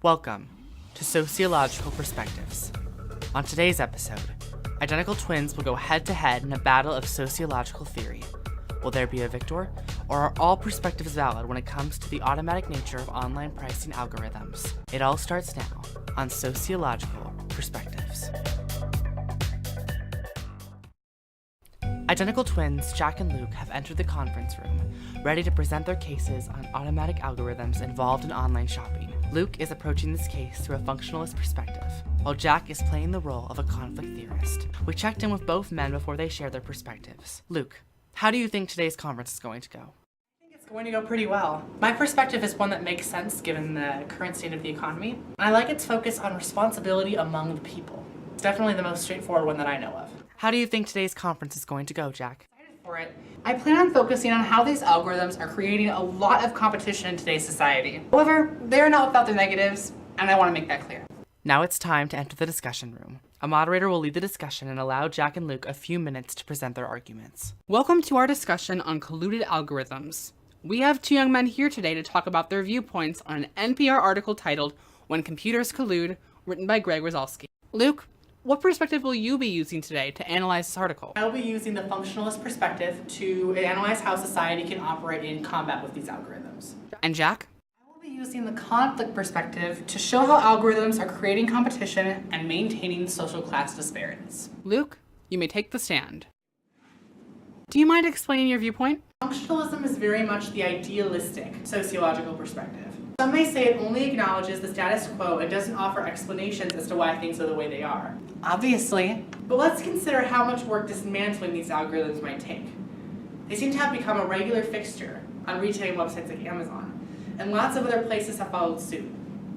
Welcome to Sociological Perspectives. On today's episode, identical twins will go head-to-head in a battle of sociological theory. Will there be a victor, or are all perspectives valid when it comes to the automatic nature of online pricing algorithms? It all starts now on Sociological Perspectives. Identical twins Jack and Luke have entered the conference room, ready to present their cases on automatic algorithms involved in online shopping. Luke is approaching this case through a functionalist perspective, while Jack is playing the role of a conflict theorist. We checked in with both men before they shared their perspectives. Luke, how do you think today's conference is going to go? I think it's going to go pretty well. My perspective is one that makes sense given the current state of the economy, and I like its focus on responsibility among the people. It's definitely the most straightforward one that I know of. How do you think today's conference is going to go, Jack? For it. I plan on focusing on how these algorithms are creating a lot of competition in today's society. However, they are not without their negatives, and I want to make that clear. Now it's time to enter the discussion room. A moderator will lead the discussion and allow Jack and Luke a few minutes to present their arguments. Welcome to our discussion on colluded algorithms. We have two young men here today to talk about their viewpoints on an NPR article titled When Computers Collude, written by Greg Rosalsky. Luke, what perspective will you be using today to analyze this article? I'll be using the functionalist perspective to analyze how society can operate in combat with these algorithms. And Jack? I will be using the conflict perspective to show how algorithms are creating competition and maintaining social class disparities. Luke, you may take the stand. Do you mind explaining your viewpoint? Functionalism is very much the idealistic sociological perspective. Some may say it only acknowledges the status quo and doesn't offer explanations as to why things are the way they are. Obviously. But let's consider how much work dismantling these algorithms might take. They seem to have become a regular fixture on retail websites like Amazon, and lots of other places have followed suit.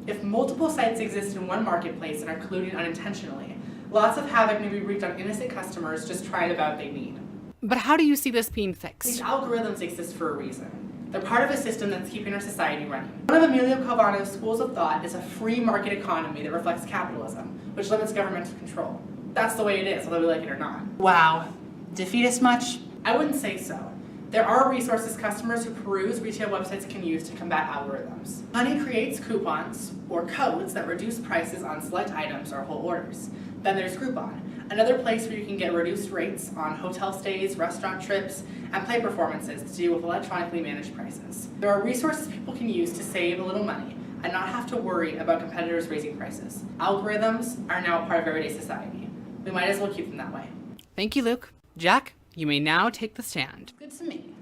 If multiple sites exist in one marketplace and are colluding unintentionally, lots of havoc may be wreaked on innocent customers just trying to buy what they need. But how do you see this being fixed? These algorithms exist for a reason. They're part of a system that's keeping our society running. One of Emilio Calvano's schools of thought is a free market economy that reflects capitalism, which limits governmental control. That's the way it is, whether we like it or not. Wow. Defeatist much? I wouldn't say so. There are resources customers who peruse retail websites can use to combat algorithms. Honey creates coupons, or codes, that reduce prices on select items or whole orders. Then there's Groupon, another place where you can get reduced rates on hotel stays, restaurant trips, and play performances to deal with electronically managed prices. There are resources people can use to save a little money and not have to worry about competitors raising prices. Algorithms are now a part of everyday society. We might as well keep them that way. Thank you, Luke. Jack, you may now take the stand. Good to me.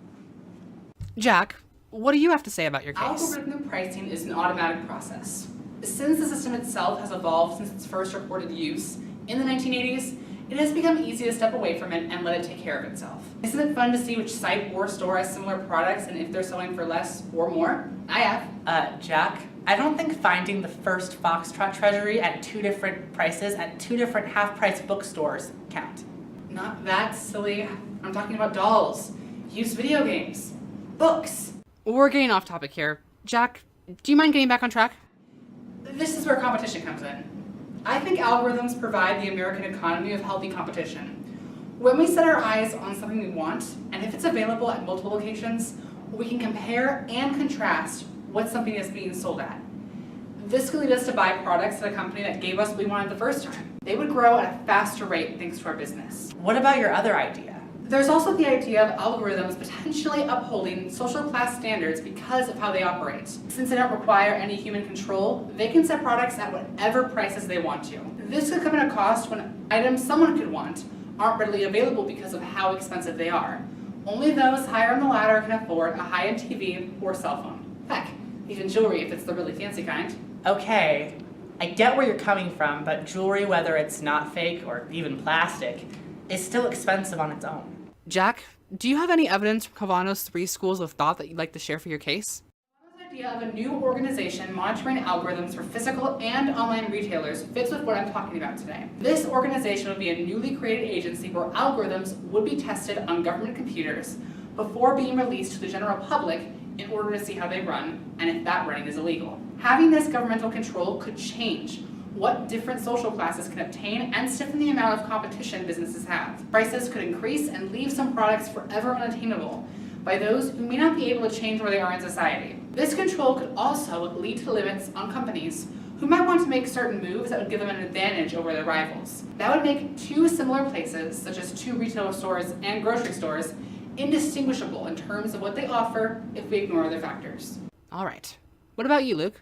Jack, what do you have to say about your case? Algorithmic pricing is an automatic process. Since the system itself has evolved since its first reported use in the 1980s, it has become easy to step away from it and let it take care of itself. Isn't it fun to see which site or store has similar products and if they're selling for less or more? I have. Jack, I don't think finding the first Foxtrot treasury at two different prices at two different half-price bookstores count. Not that silly. I'm talking about dolls, used video games, books. We're getting off topic here. Jack, do you mind getting back on track? This is where competition comes in. I think algorithms provide the American economy with healthy competition. When we set our eyes on something we want, and if it's available at multiple locations, we can compare and contrast what something is being sold at. This could lead us to buy products at a company that gave us what we wanted the first time. They would grow at a faster rate thanks to our business. What about your other idea? There's also the idea of algorithms potentially upholding social class standards because of how they operate. Since they don't require any human control, they can set products at whatever prices they want to. This could come at a cost when items someone could want aren't readily available because of how expensive they are. Only those higher on the ladder can afford a high-end TV or cell phone. Heck, even jewelry if it's the really fancy kind. Okay, I get where you're coming from, but jewelry, whether it's not fake or even plastic, is still expensive on its own. Jack, do you have any evidence from Calvano's three schools of thought that you'd like to share for your case? The idea of a new organization monitoring algorithms for physical and online retailers fits with what I'm talking about today. This organization would be a newly created agency where algorithms would be tested on government computers before being released to the general public in order to see how they run and if that running is illegal. Having this governmental control could change what different social classes can obtain and stiffen the amount of competition businesses have. Prices could increase and leave some products forever unattainable by those who may not be able to change where they are in society. This control could also lead to limits on companies who might want to make certain moves that would give them an advantage over their rivals. That would make two similar places, such as two retail stores and grocery stores, indistinguishable in terms of what they offer if we ignore other factors. All right. What about you, Luke?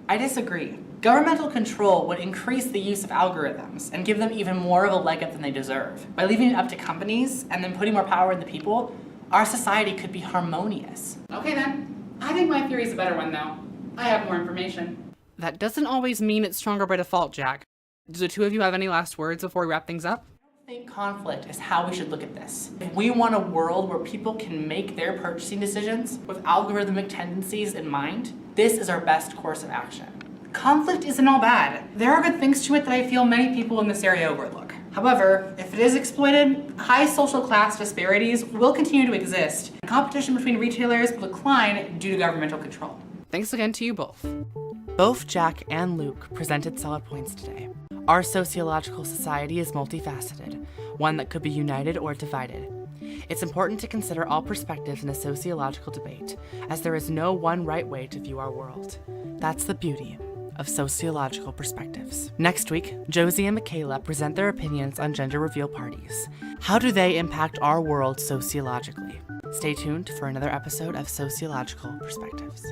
I disagree. Governmental control would increase the use of algorithms and give them even more of a leg up than they deserve. By leaving it up to companies and then putting more power in the people, our society could be harmonious. Okay then, I think my theory is a better one though. I have more information. That doesn't always mean it's stronger by default, Jack. Do the two of you have any last words before we wrap things up? I think conflict is how we should look at this. If we want a world where people can make their purchasing decisions with algorithmic tendencies in mind, this is our best course of action. Conflict isn't all bad. There are good things to it that I feel many people in this area overlook. However, if it is exploited, high social class disparities will continue to exist, and competition between retailers will decline due to governmental control. Thanks again to you both. Both Jack and Luke presented solid points today. Our sociological society is multifaceted, one that could be united or divided. It's important to consider all perspectives in a sociological debate, as there is no one right way to view our world. That's the beauty of sociological perspectives. Next week, Josie and Michaela present their opinions on gender reveal parties. How do they impact our world sociologically? Stay tuned for another episode of Sociological Perspectives.